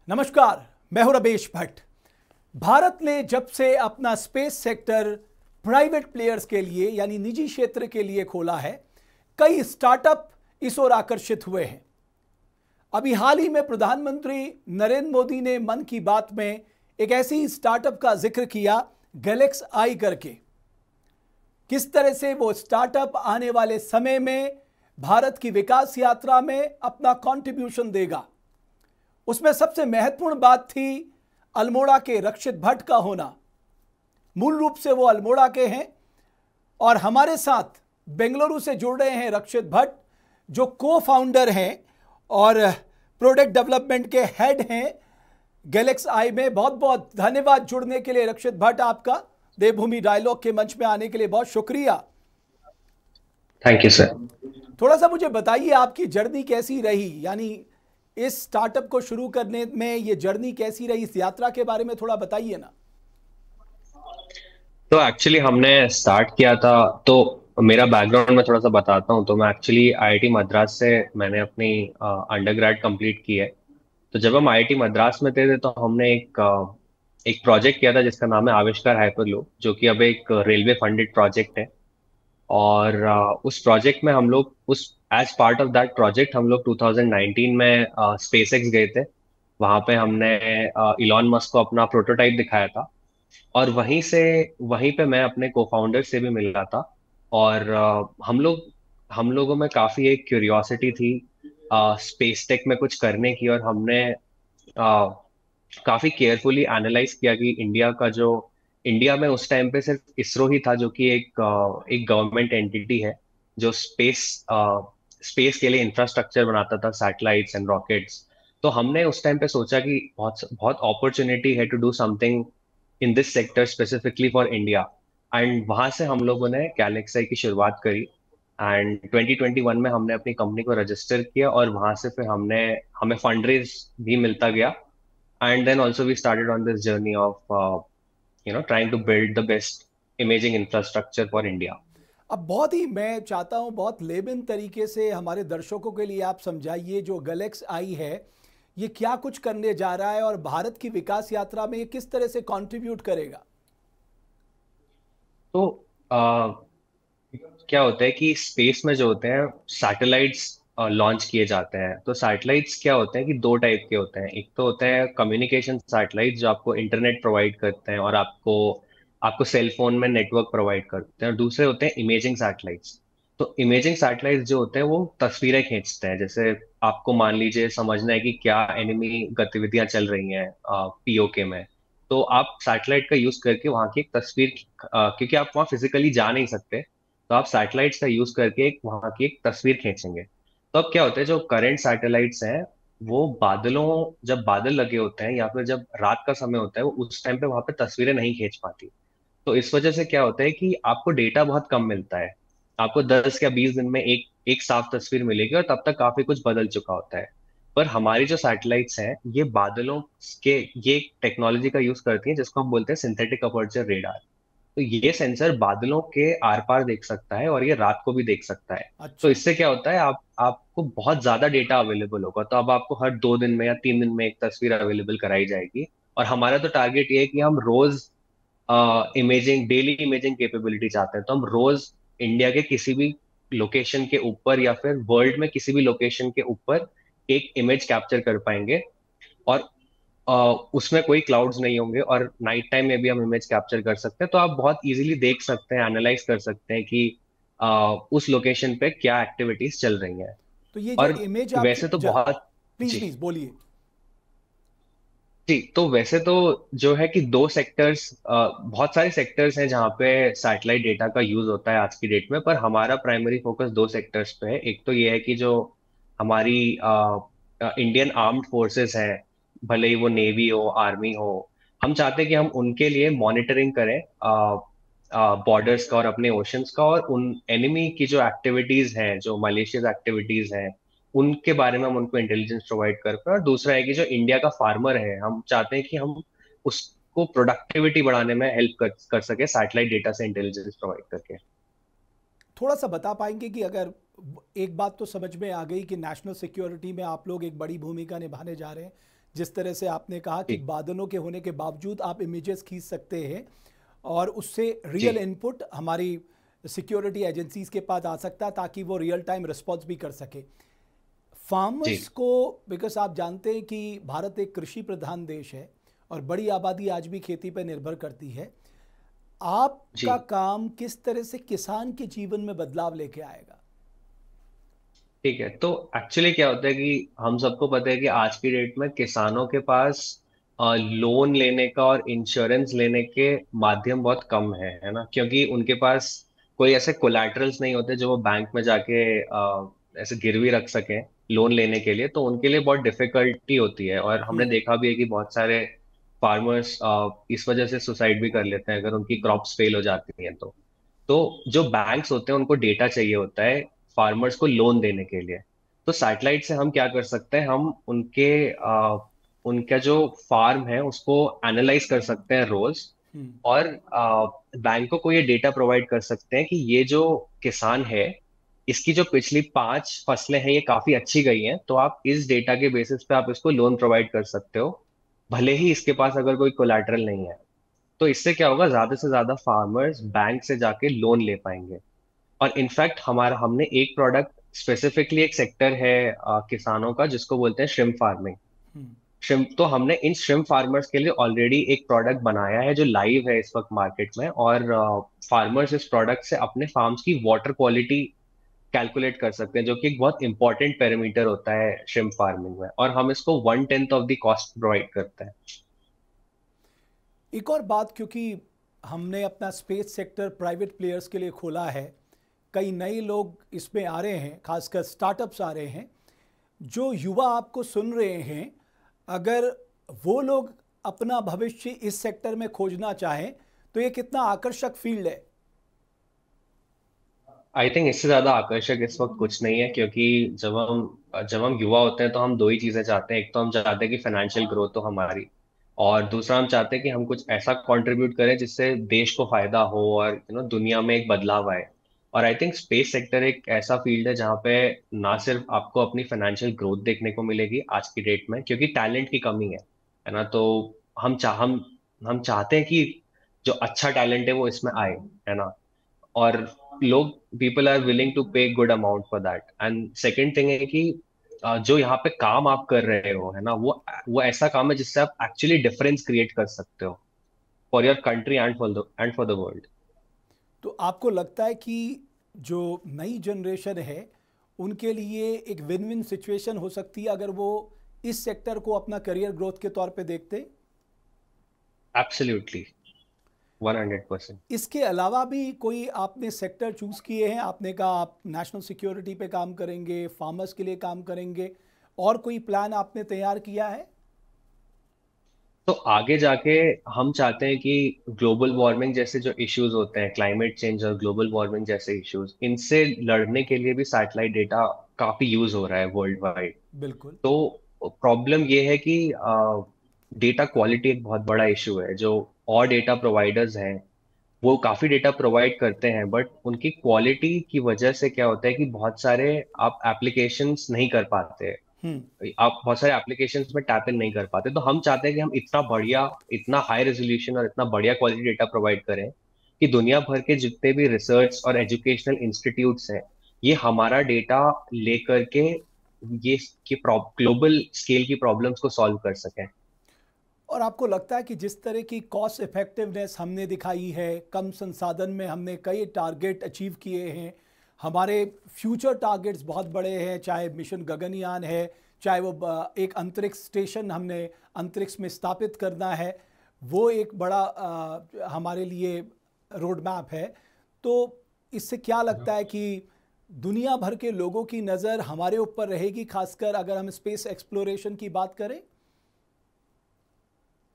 नमस्कार, मैं हूं रमेश भट्ट। भारत ने जब से अपना स्पेस सेक्टर प्राइवेट प्लेयर्स के लिए यानी निजी क्षेत्र के लिए खोला है, कई स्टार्टअप इस ओर आकर्षित हुए हैं। अभी हाल ही में प्रधानमंत्री नरेंद्र मोदी ने मन की बात में एक ऐसी स्टार्टअप का जिक्र किया, गैलेक्स आई करके। किस तरह से वो स्टार्टअप आने वाले समय में भारत की विकास यात्रा में अपना कंट्रीब्यूशन देगा, उसमें सबसे महत्वपूर्ण बात थी अल्मोड़ा के रक्षित भट्ट का होना। मूल रूप से वो अल्मोड़ा के हैं और हमारे साथ बेंगलुरु से जुड़ रहे हैं रक्षित भट्ट, जो को फाउंडर हैं और प्रोडक्ट डेवलपमेंट के हेड हैं गैलेक्स आई में। बहुत बहुत धन्यवाद जुड़ने के लिए रक्षित भट्ट आपका। देवभूमि डायलॉग के मंच में आने के लिए बहुत शुक्रिया। Thank you sir. थोड़ा सा मुझे बताइए आपकी जर्नी कैसी रही, यानी इस स्टार्टअप को शुरू करने में ये जर्नी कैसी रही, इस यात्रा के बारे में थोड़ा बताइए ना। तो एक्चुअली हमने स्टार्ट किया था, तो मेरा बैकग्राउंड मैं थोड़ा सा बताता हूँ। तो मैं एक्चुअली आईआईटी मद्रास से मैंने अपनी अंडरग्रेड कंप्लीट की है। तो जब हम आईआईटी मद्रास में थे तो हमने एक प्रोजेक्ट किया था जिसका नाम है आविष्कार हाइपरलूप, जो कि अब एक रेलवे फंडेड प्रोजेक्ट है। और उस प्रोजेक्ट में हम लोग उस as part of that project हम लोग 2019 में स्पेस एक्स गए थे। वहां पे हमने इलॉन मस्क को अपना प्रोटोटाइप दिखाया था। और वहीं पे मैं अपने को फाउंडर से भी मिला था। और हम लोगों में काफी एक क्यूरियोसिटी थी स्पेस टेक में कुछ करने की। और हमने काफी केयरफुली एनालाइज किया कि इंडिया में उस टाइम पे सिर्फ इसरो ही था, जो कि एक गवर्नमेंट एंटिटी है जो स्पेस के लिए इंफ्रास्ट्रक्चर बनाता था, सैटेलाइट्स एंड रॉकेट्स। तो हमने उस टाइम पे सोचा कि बहुत बहुत अपॉर्चुनिटी है to do something in this sector specifically for India. And वहां से हम लोगों ने गैलेक्साई की शुरुआत करी। एंड 2021 में हमने अपनी कंपनी को रजिस्टर किया और वहां से फिर हमें फंड रेज भी मिलता गया। And then also we started on this journey of trying to build the best imaging infrastructure for India. अब बहुत ही मैं चाहता हूं बहुत लेबिन तरीके से हमारे दर्शकों के लिए आप समझाइए, जो गैलेक्स आई है ये क्या कुछ करने जा रहा है और भारत की विकास यात्रा में ये किस तरह से कंट्रीब्यूट करेगा। तो uh, क्या होता है कि स्पेस में जो होते हैं सैटेलाइट्स लॉन्च किए जाते हैं। तो सैटेलाइट्स क्या होते हैं कि दो टाइप के होते हैं। एक तो होते हैं कम्युनिकेशन सैटेलाइट्स जो आपको इंटरनेट प्रोवाइड करते हैं और आपको आपको सेल फोन में नेटवर्क प्रोवाइड करते हैं। और दूसरे होते हैं इमेजिंग सैटेलाइट्स। तो इमेजिंग सैटेलाइट्स जो होते हैं वो तस्वीरें खींचते हैं। जैसे आपको मान लीजिए समझना है कि क्या एनिमी गतिविधियां चल रही हैं पीओके में। तो आप सैटेलाइट का यूज करके वहां की एक तस्वीर क्योंकि आप वहां फिजिकली जा नहीं सकते, तो आप सैटेलाइट्स का यूज करके वहां की एक तस्वीर खींचेंगे। तो अब क्या होता है, जो करंट सैटेलाइट्स हैं वो जब बादल लगे होते हैं या फिर जब रात का समय होता है, वो उस टाइम पे वहां पे तस्वीरें नहीं खींच पाती। तो इस वजह से क्या होता है कि आपको डेटा बहुत कम मिलता है। आपको 10 या 20 दिन में एक एक साफ तस्वीर मिलेगी और तब तक काफी कुछ बदल चुका होता है। पर हमारी जो सैटेलाइट्स हैं ये बादलों के ये टेक्नोलॉजी का यूज करती हैं जिसको हम बोलते हैं सिंथेटिक अपर्चर रेडार। तो ये सेंसर बादलों के आर पार देख सकता है और ये रात को भी देख सकता है। तो अच्छा। इससे क्या होता है, आपको बहुत ज्यादा डेटा अवेलेबल होगा। तो अब आपको हर 2 दिन में या 3 दिन में एक तस्वीर अवेलेबल कराई जाएगी। और हमारा तो टारगेट ये है कि हम रोज डेली इमेजिंग कैपेबिलिटी चाहते हैं। तो हम रोज इंडिया के किसी भी लोकेशन के ऊपर या फिर वर्ल्ड में किसी भी लोकेशन के ऊपर एक इमेज कैप्चर कर पाएंगे। और उसमें कोई क्लाउड्स नहीं होंगे और नाइट टाइम में भी हम इमेज कैप्चर कर सकते हैं। तो आप बहुत इजीली देख सकते हैं, एनालाइज कर सकते हैं कि उस लोकेशन पे क्या एक्टिविटीज चल रही हैं। तो ये जो और इमेज आप वैसे तो बहुत प्लीज जी प्लीज बोलिए। जी, तो वैसे तो जो है कि दो सेक्टर्स, बहुत सारे सेक्टर्स हैं जहाँ पे सैटेलाइट डेटा का यूज होता है आज की डेट में। पर हमारा प्राइमरी फोकस दो सेक्टर्स पे है। एक तो ये है कि जो हमारी इंडियन आर्म्ड फोर्सेस हैं, भले ही वो नेवी हो आर्मी हो, हम चाहते हैं कि हम उनके लिए मॉनिटरिंग करें बॉर्डर्स का और अपने ओशंस का। और उन एनिमी की जो एक्टिविटीज हैं, जो मलेशियस एक्टिविटीज हैं, उनके बारे में हम उनको इंटेलिजेंस प्रोवाइड कर पाए। और दूसरा है कि जो इंडिया का फार्मर है, हम चाहते हैं कि हम उसको प्रोडक्टिविटी बढ़ाने में हेल्प कर सके सैटेलाइट डेटा से इंटेलिजेंस प्रोवाइड करके। थोड़ा सा बता पाएंगे कि अगर एक बात तो समझ में आ गई कि नेशनल सिक्योरिटी में आप लोग एक बड़ी भूमिका निभाने जा रहे हैं, जिस तरह से आपने कहा कि जी बादलों के होने के बावजूद आप इमेजेस खींच सकते हैं और उससे जी रियल इनपुट हमारी सिक्योरिटी एजेंसीज के पास आ सकता है ताकि वो रियल टाइम रिस्पॉन्स भी कर सके जी फार्मर्स को। बिकॉज आप जानते हैं कि भारत एक कृषि प्रधान देश है और बड़ी आबादी आज भी खेती पर निर्भर करती है। जी। आपका काम किस तरह से किसान के जीवन में बदलाव लेके आएगा? ठीक है, तो एक्चुअली क्या होता है कि हम सबको पता है कि आज की डेट में किसानों के पास लोन लेने का और इंश्योरेंस लेने के माध्यम बहुत कम है ना, क्योंकि उनके पास कोई ऐसे कोलैटरल्स नहीं होते जो वो बैंक में जाके ऐसे गिरवी रख सकें लोन लेने के लिए। तो उनके लिए बहुत डिफिकल्टी होती है, और हमने हम्म। देखा भी है कि बहुत सारे फार्मर्स इस वजह से सुसाइड भी कर लेते हैं अगर उनकी क्रॉप्स फेल हो जाती हैं। तो जो बैंक्स होते हैं उनको डेटा चाहिए होता है फार्मर्स को लोन देने के लिए। तो सैटेलाइट से हम क्या कर सकते हैं, हम उनका जो फार्म है उसको एनालाइज कर सकते हैं रोज, हम्म। और बैंकों को ये डेटा प्रोवाइड कर सकते हैं कि ये जो किसान है इसकी जो पिछली 5 फसलें हैं ये काफी अच्छी गई हैं, तो आप इस डेटा के बेसिस पे आप इसको लोन प्रोवाइड कर सकते हो, भले ही इसके पास अगर कोई कोलैटरल नहीं है। तो इससे क्या होगा, ज्यादा से ज्यादा फार्मर्स बैंक से जाके लोन ले पाएंगे। और इनफैक्ट हमारा हमने एक प्रोडक्ट स्पेसिफिकली, एक सेक्टर है किसानों का जिसको बोलते हैं श्रिम्प फार्मिंग। हम्म। श्रिम्प, तो हमने इन श्रिम्प फार्मर्स के लिए ऑलरेडी एक प्रोडक्ट बनाया है जो लाइव है इस वक्त मार्केट में, और फार्मर्स इस प्रोडक्ट से अपने फार्म्स की वाटर क्वालिटी कैलकुलेट कर सकते हैं, जो कि एक बहुत इंपॉर्टेंट पैरामीटर होता है श्रिम्प फार्मिंग में, और हम इसको 1/10 ऑफ द कॉस्ट प्रोवाइड करते हैं। एक और बात, क्योंकि हमने अपना स्पेस सेक्टर प्राइवेट प्लेयर्स के लिए खोला है, कई नए लोग इसमें आ रहे हैं, खासकर स्टार्टअप्स आ रहे हैं। जो युवा आपको सुन रहे हैं, अगर वो लोग अपना भविष्य इस सेक्टर में खोजना चाहें तो ये कितना आकर्षक फील्ड है? आई थिंक इससे ज्यादा आकर्षक इस वक्त कुछ नहीं है, क्योंकि जब हम युवा होते हैं तो हम दो ही चीजें चाहते हैं। एक तो हम चाहते हैं कि फाइनेंशियल ग्रोथ हो हमारी, और दूसरा हम चाहते हैं कि हम कुछ ऐसा कंट्रीब्यूट करें जिससे देश को फायदा हो और दुनिया में एक बदलाव आए। और आई थिंक स्पेस सेक्टर एक ऐसा फील्ड है जहाँ पे ना सिर्फ आपको अपनी फाइनेंशियल ग्रोथ देखने को मिलेगी आज की डेट में, क्योंकि टैलेंट की कमी है ना। तो हम चाहते हैं कि जो अच्छा टैलेंट है वो इसमें आए, है ना। और लोग, पीपल आर विलिंग टू पे good amount for that. And second thing है कि जो यहाँ पे काम आप कर रहे हो, है ना, वो ऐसा काम है जिससे आप एक्चुअली डिफरेंस क्रिएट कर सकते हो for your country and for the world. तो आपको लगता है कि जो नई जनरेशन है उनके लिए एक विन विन सिचुएशन हो सकती है अगर वो इस सेक्टर को अपना करियर ग्रोथ के तौर पे देखते? एब्सोल्युटली, 100%। इसके अलावा भी कोई आपने सेक्टर चूज किए हैं? आपने कहा आप नेशनल सिक्योरिटी पे काम करेंगे, फार्मर्स के लिए काम करेंगे, और कोई प्लान आपने तैयार किया है? तो आगे जाके हम चाहते हैं कि ग्लोबल वार्मिंग जैसे जो इश्यूज होते हैं, क्लाइमेट चेंज और ग्लोबल वार्मिंग जैसे इश्यूज, इनसे लड़ने के लिए भी सैटेलाइट डेटा काफी यूज हो रहा है वर्ल्ड वाइड। बिल्कुल। तो प्रॉब्लम ये है कि डेटा क्वालिटी एक बहुत बड़ा इशू है। जो और डेटा प्रोवाइडर्स हैं वो काफी डेटा प्रोवाइड करते हैं, बट उनकी क्वालिटी की वजह से क्या होता है कि बहुत सारे आप एप्लीकेशंस नहीं कर पाते, हम्म। आप बहुत सारे एप्लीकेशंस में टैप इन नहीं कर पाते। तो हम चाहते हैं कि हम इतना बढ़िया, इतना हाई रेजोल्यूशन और इतना बढ़िया क्वालिटी डेटा प्रोवाइड करें कि दुनिया भर के जितने भी रिसर्च और एजुकेशनल इंस्टीट्यूट्स हैं ये हमारा डेटा लेकर के ये ग्लोबल स्केल की प्रॉब्लम्स को सॉल्व कर सकें। और आपको लगता है कि जिस तरह की कॉस्ट इफेक्टिवनेस हमने दिखाई है, कम संसाधन में हमने कई टारगेट अचीव किए हैं, हमारे फ्यूचर टारगेट्स बहुत बड़े हैं, चाहे मिशन गगनयान है, चाहे वो एक अंतरिक्ष स्टेशन हमने अंतरिक्ष में स्थापित करना है, वो एक बड़ा हमारे लिए रोड मैप है। तो इससे क्या लगता है कि दुनिया भर के लोगों की नज़र हमारे ऊपर रहेगी, खासकर अगर हम स्पेस एक्सप्लोरेशन की बात करें?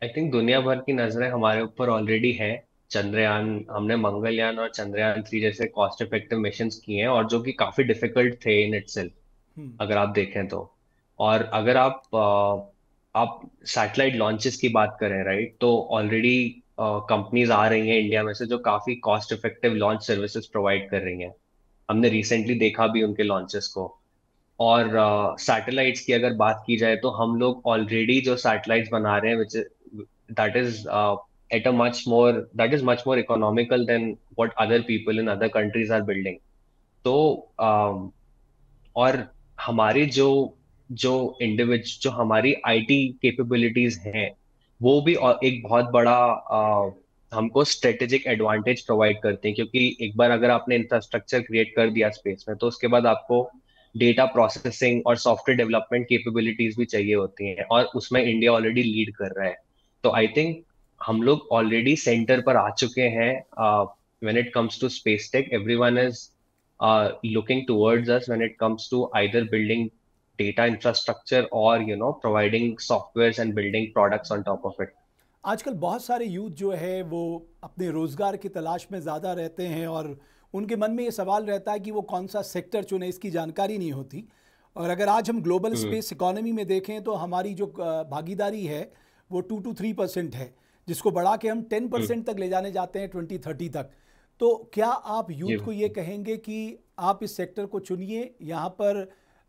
आई थिंक दुनिया भर की नजरें हमारे ऊपर ऑलरेडी हैं। चंद्रयान, हमने मंगलयान और चंद्रयान 3 जैसे कॉस्ट इफेक्टिव मिशंस किए हैं, और जो कि काफी डिफिकल्ट थे इन इटसेल्फ, हम्म। अगर आप देखें तो। और अगर आप सैटेलाइट लॉन्चेस की बात करें, राइट, तो ऑलरेडी कंपनीज आ रही हैं इंडिया में से जो काफी cost effective launch services provide कर रही हैं। हमने रिसेंटली देखा भी उनके लॉन्चेस को। और सैटेलाइट्स की अगर बात की जाए तो हम लोग ऑलरेडी जो सैटेलाइट्स बना रहे हैं which that is at a much more that is much more economical than what other people in other countries are building. तो और हमारी जो जो जो हमारी आईटी कैपेबिलिटीज हैं वो भी एक बहुत बड़ा हमको स्ट्रेटेजिक एडवांटेज प्रोवाइड करते हैं, क्योंकि एक बार अगर आपने इंफ्रास्ट्रक्चर क्रिएट कर दिया स्पेस में तो उसके बाद आपको डेटा प्रोसेसिंग और सॉफ्टवेयर डेवलपमेंट कैपेबिलिटीज भी चाहिए होती हैं, और उसमें इंडिया ऑलरेडी लीड कर रहा है। तो आई थिंक हम लोग ऑलरेडी सेंटर पर आ चुके हैं। When it comes to space tech, everyone is looking towards us when it comes to either building data infrastructure or providing softwares and building products on top of it. आजकल बहुत सारे youth जो है वो अपने रोज़गार की तलाश में ज़्यादा रहते हैं और उनके मन में ये सवाल रहता है कि वो कौन सा सेक्टर चुने, इसकी जानकारी नहीं होती। और अगर आज हम ग्लोबल हम्म। स्पेस इकोनॉमी में देखें तो हमारी जो भागीदारी है वो 2 to 3% है, जिसको बढ़ा के हम 10% तक ले जाने जाते हैं 2030 तक। तो क्या आप जी। यूथ को ये कहेंगे कि आप इस सेक्टर को चुनिए, यहाँ पर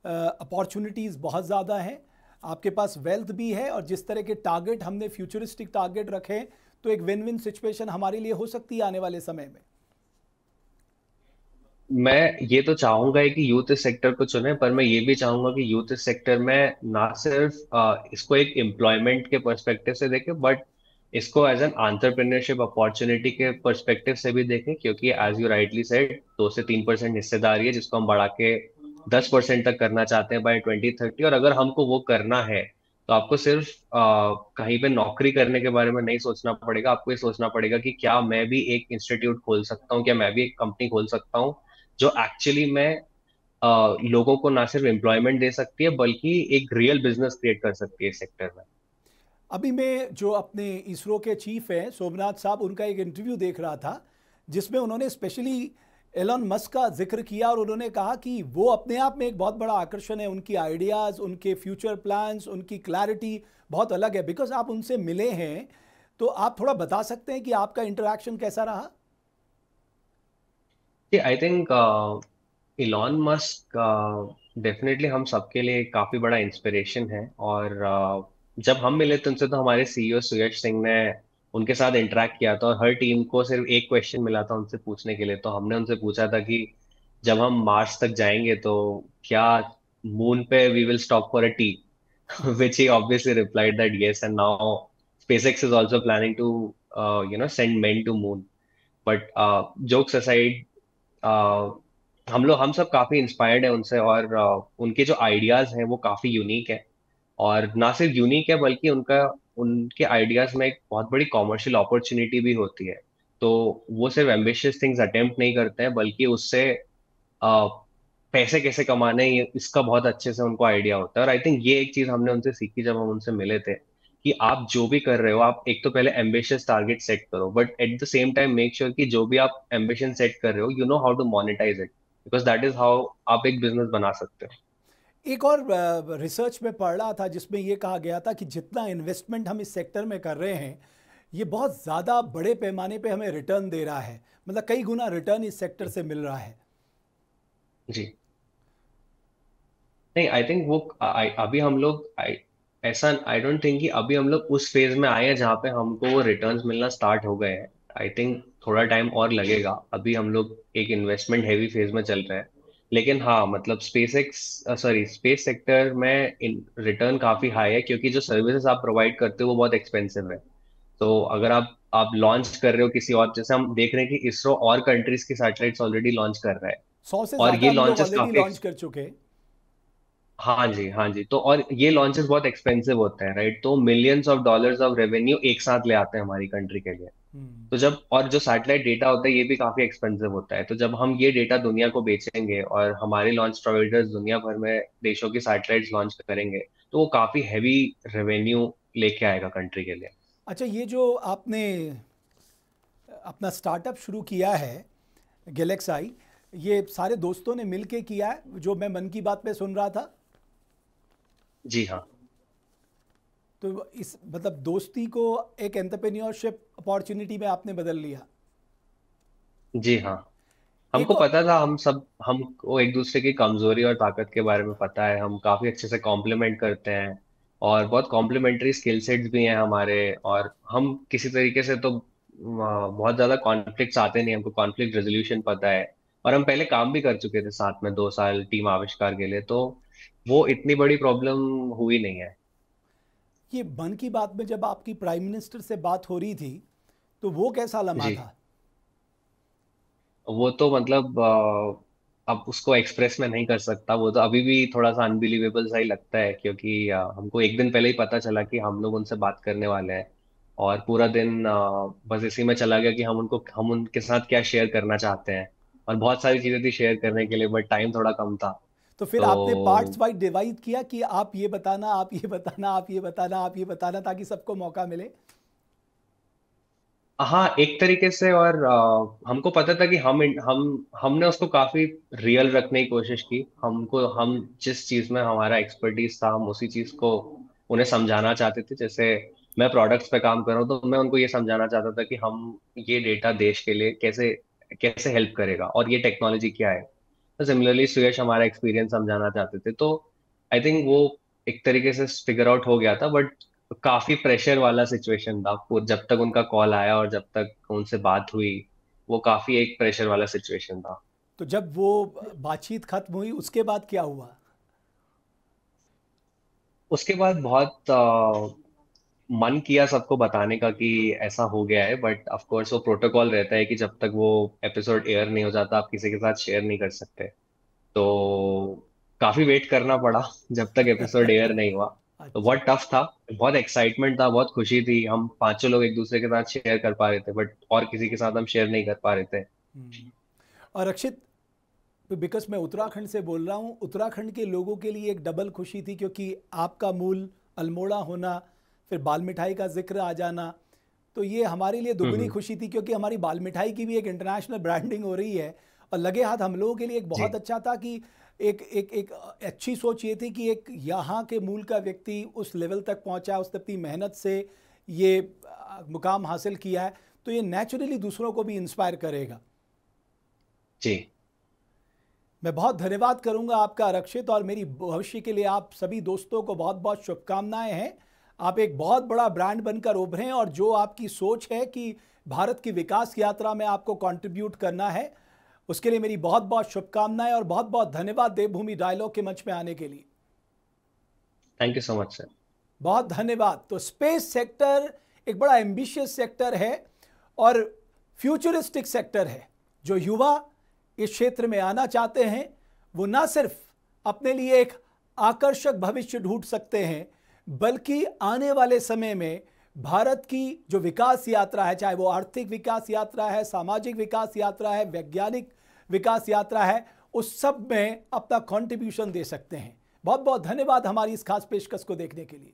अपॉर्चुनिटीज़ बहुत ज़्यादा हैं, आपके पास वेल्थ भी है, और जिस तरह के टारगेट हमने फ्यूचरिस्टिक टारगेट रखे तो एक विन विन सिचुएशन हमारे लिए हो सकती है आने वाले समय में? मैं ये तो चाहूंगा ही कि यूथ इस सेक्टर को चुने, पर मैं ये भी चाहूंगा कि यूथ इस सेक्टर में ना सिर्फ इसको एक एम्प्लॉयमेंट के पर्सपेक्टिव से देखे, बट इसको एज एन एंटरप्रेन्योरशिप अपॉर्चुनिटी के पर्सपेक्टिव से भी देखें, क्योंकि एज यू राइटली सेड 2 से 3% हिस्सेदारी है जिसको हम बढ़ा के 10% तक करना चाहते हैं बाय 2030। और अगर हमको वो करना है तो आपको सिर्फ कहीं पे नौकरी करने के बारे में नहीं सोचना पड़ेगा, आपको ये सोचना पड़ेगा कि क्या मैं भी एक इंस्टीट्यूट खोल सकता हूँ, क्या मैं भी एक कंपनी खोल सकता हूँ जो एक्चुअली में लोगों को ना सिर्फ एम्प्लॉयमेंट दे सकती है बल्कि एक रियल बिजनेस क्रिएट कर सकती है इस सेक्टर में। अभी मैं जो अपने इसरो के चीफ हैं सोमनाथ साहब, उनका एक इंटरव्यू देख रहा था जिसमें उन्होंने स्पेशली एलन मस्क का जिक्र किया और उन्होंने कहा कि वो अपने आप में एक बहुत बड़ा आकर्षण है, उनकी आइडियाज़, उनके फ्यूचर प्लान्स, उनकी क्लैरिटी बहुत अलग है। बिकॉज आप उनसे मिले हैं, तो आप थोड़ा बता सकते हैं कि आपका इंटरेक्शन कैसा रहा? I think Elon Musk definitely हम सबके लिए काफी बड़ा इंस्पिरेशन है। और जब हम मिले थे उनसे तो हमारे सीईओ सुयश सिंह ने उनके साथ इंटरेक्ट किया था, और हर टीम को सिर्फ एक क्वेश्चन मिला था उनसे पूछने के लिए। तो हमने उनसे पूछा था कि जब हम मार्स तक जाएंगे तो क्या मून पे we will stop for a tea, which he obviously replied that yes, and now SpaceX is also planning to send men to moon. But jokes aside, हम सब काफी इंस्पायर्ड है उनसे, और उनके जो आइडियाज हैं वो काफी यूनिक है। और ना सिर्फ यूनिक है बल्कि उनके आइडियाज में एक बहुत बड़ी कॉमर्शियल अपॉर्चुनिटी भी होती है। तो वो सिर्फ एम्बिशियस थिंग्स अटेम्प्ट नहीं करते हैं बल्कि उससे अ, पैसे कैसे कमाने हैं इसका बहुत अच्छे से उनको आइडिया होता है। और आई थिंक ये एक चीज हमने उनसे सीखी जब हम उनसे मिले थे, कि आप जो भी कर रहे हो आप एक तो पहले एम्बिशियस टारगेट सेट करो, but at the same time make sure कि जो भी आप एम्बिशन सेट कर रहे हो you know how to monetize it, because that is how आप एक बिजनेस बना सकते हो। एक और रिसर्च में पढ़ रहा था जिसमें ये कहा गया था कि जितना इन्वेस्टमेंट हम इस सेक्टर में कर रहे हैं, ये बहुत ज़्यादा बड़े पैमाने पे हमें रिटर्न दे रहा है, मतलब कई गुना रिटर्न इस सेक्टर से मिल रहा है। जी। नहीं, आई थिंक वो अभी हम लोग ऐसा आई डोंट थिंक कि अभी हम लोग उस फेज में आए हैं जहाँ पे हमको वो रिटर्न्स मिलना स्टार्ट हो गए हैं। आई थिंक थोड़ा टाइम और लगेगा, अभी हम लोग एक इन्वेस्टमेंट हैवी फेज में चल रहे हैं। लेकिन हाँ, मतलब स्पेस सेक्टर में रिटर्न काफी हाई है, क्योंकि जो सर्विसेज आप प्रोवाइड करते हो वो बहुत एक्सपेंसिव है। तो अगर आप लॉन्च कर रहे हो किसी और, जैसे हम देख रहे हैं कि इसरो और कंट्रीज की सैटेलाइट्स ऑलरेडी लॉन्च कर रहा है, 100 से और ज़्यादा ये हम लोग लॉन्चेस ऑलरेडी काफी। लॉन्च कर चुके हैं। हाँ जी, हाँ जी। तो और ये लॉन्चेस बहुत एक्सपेंसिव होते हैं, राइट? तो millions of dollars of revenue एक साथ ले आते हैं हमारी कंट्री के लिए। हम्म। तो जब और जो सैटेलाइट डेटा होता है ये भी काफी एक्सपेंसिव होता है, तो जब हम ये डेटा दुनिया को बेचेंगे और हमारे लॉन्च प्रोवाइडर्स दुनिया भर में देशों की सैटेलाइट्स लॉन्च करेंगे तो वो काफी हैवी रेवेन्यू लेके आएगा कंट्री के लिए। अच्छा, ये जो आपने अपना स्टार्टअप शुरू किया है गैलेक्साई, ये सारे दोस्तों ने मिलके किया है जो मैं मन की बात में सुन रहा था? जी हाँ। तो इस मतलब दोस्ती को एक एंटरप्रेन्योरशिप अपॉर्चुनिटी में आपने बदल लिया। जी हाँ। एक हमको पता था, हम सब हमको एक दूसरे की कमजोरी और ताकत के बारे में पता है, हम काफी अच्छे से कॉम्प्लीमेंट करते हैं और बहुत कॉम्प्लीमेंट्री स्किल सेट्स भी हैं हमारे। और हम किसी तरीके से तो बहुत ज्यादा कॉन्फ्लिक्ट्स आते नहीं, हमको कॉन्फ्लिक्ट रेजोल्यूशन पता है। और हम पहले काम भी कर चुके थे साथ में 2 साल टीम आविष्कार के लिए, तो वो इतनी बड़ी प्रॉब्लम हुई नहीं है। ये मन की बात में जब आपकी प्राइम मिनिस्टर से बात हो रही थी तो वो कैसा लम्हा जी, था? वो तो मतलब अब उसको एक्सप्रेस में नहीं कर सकता, वो तो अभी भी थोड़ा सा अनबिलीवेबल सा ही लगता है, क्योंकि हमको एक दिन पहले ही पता चला कि हम लोग उनसे बात करने वाले हैं। और पूरा दिन बस इसी में चला गया कि हम उनके साथ क्या शेयर करना चाहते हैं। और बहुत सारी चीजें थी शेयर करने के लिए, बट टाइम थोड़ा कम था। तो फिर आपने पार्ट्स तो वाइज डिवाइड किया कि आप ये बताना, आप ये बताना, आप ये बताना, आप ये बताना, ताकि सबको मौका मिले? हाँ, एक तरीके से। और हमको पता था कि हमने उसको काफी रियल रखने की कोशिश की। हम जिस चीज में हमारा एक्सपर्टीज था, हम उसी चीज को उन्हें समझाना चाहते थे। जैसे मैं प्रोडक्ट्स पे काम कर रहा हूँ, तो मैं उनको ये समझाना चाहता था कि हम ये डेटा देश के लिए कैसे कैसे हेल्प करेगा और ये टेक्नोलॉजी क्या है। तो सिमिलरली सुयश हमारा एक्सपीरियंस समझाना चाहते थे। तो आई थिंक वो एक तरीके से फिगर आउट हो गया था, बट काफी प्रेशर वाला सिचुएशन था। जब तक उनका कॉल आया और जब तक उनसे बात हुई, वो काफी एक प्रेशर वाला सिचुएशन था। तो जब वो बातचीत खत्म हुई उसके बाद क्या हुआ? उसके बाद बहुत मन किया सबको बताने का कि ऐसा हो गया है, बट ऑफ कोर्स वो प्रोटोकॉल रहता है कि जब तक वो एपिसोड एयर नहीं हो जाता, आप किसी के साथ शेयर नहीं कर सकते। तो काफी वेट करना पड़ा जब तक एपिसोड एयर नहीं हुआ। तो अच्छा। बहुत टफ था, बहुत एक्साइटमेंट था, बहुत खुशी थी। हम पांचों लोग एक दूसरे के साथ शेयर कर पा रहे थे, बट और किसी के साथ हम शेयर नहीं कर पा रहे थे। हम्म। और अक्षित, बिकॉज मैं उत्तराखंड से बोल रहा हूँ, उत्तराखंड के लोगों के लिए एक डबल खुशी थी क्योंकि आपका मूल अल्मोड़ा होना, फिर बाल मिठाई का जिक्र आ जाना, तो ये हमारे लिए दुगनी हम्म। खुशी थी क्योंकि हमारी बाल मिठाई की भी एक इंटरनेशनल ब्रांडिंग हो रही है। और लगे हाथ हम लोगों के लिए एक बहुत जी, अच्छा था कि एक अच्छी सोच ये थी कि एक यहाँ के मूल का व्यक्ति उस लेवल तक पहुँचा, उसने अपनी मेहनत से ये मुकाम हासिल किया है, तो ये नेचुरली दूसरों को भी इंस्पायर करेगा। जी। मैं बहुत धन्यवाद करूंगा आपका आरक्षित, और मेरी भविष्य के लिए आप सभी दोस्तों को बहुत बहुत शुभकामनाएं हैं। आप एक बहुत बड़ा ब्रांड बनकर उभरें, और जो आपकी सोच है कि भारत की विकास यात्रा में आपको कंट्रीब्यूट करना है, उसके लिए मेरी बहुत बहुत शुभकामनाएं, और बहुत बहुत धन्यवाद देवभूमि डायलॉग के मंच में आने के लिए। Thank you so much sir. बहुत धन्यवाद। तो स्पेस सेक्टर एक बड़ा एम्बिशियस सेक्टर है और फ्यूचरिस्टिक सेक्टर है। जो युवा इस क्षेत्र में आना चाहते हैं वो ना सिर्फ अपने लिए एक आकर्षक भविष्य ढूंढ सकते हैं, बल्कि आने वाले समय में भारत की जो विकास यात्रा है, चाहे वो आर्थिक विकास यात्रा है, सामाजिक विकास यात्रा है, वैज्ञानिक विकास यात्रा है, उस सब में अपना कंट्रीब्यूशन दे सकते हैं। बहुत बहुत धन्यवाद हमारी इस खास पेशकश को देखने के लिए।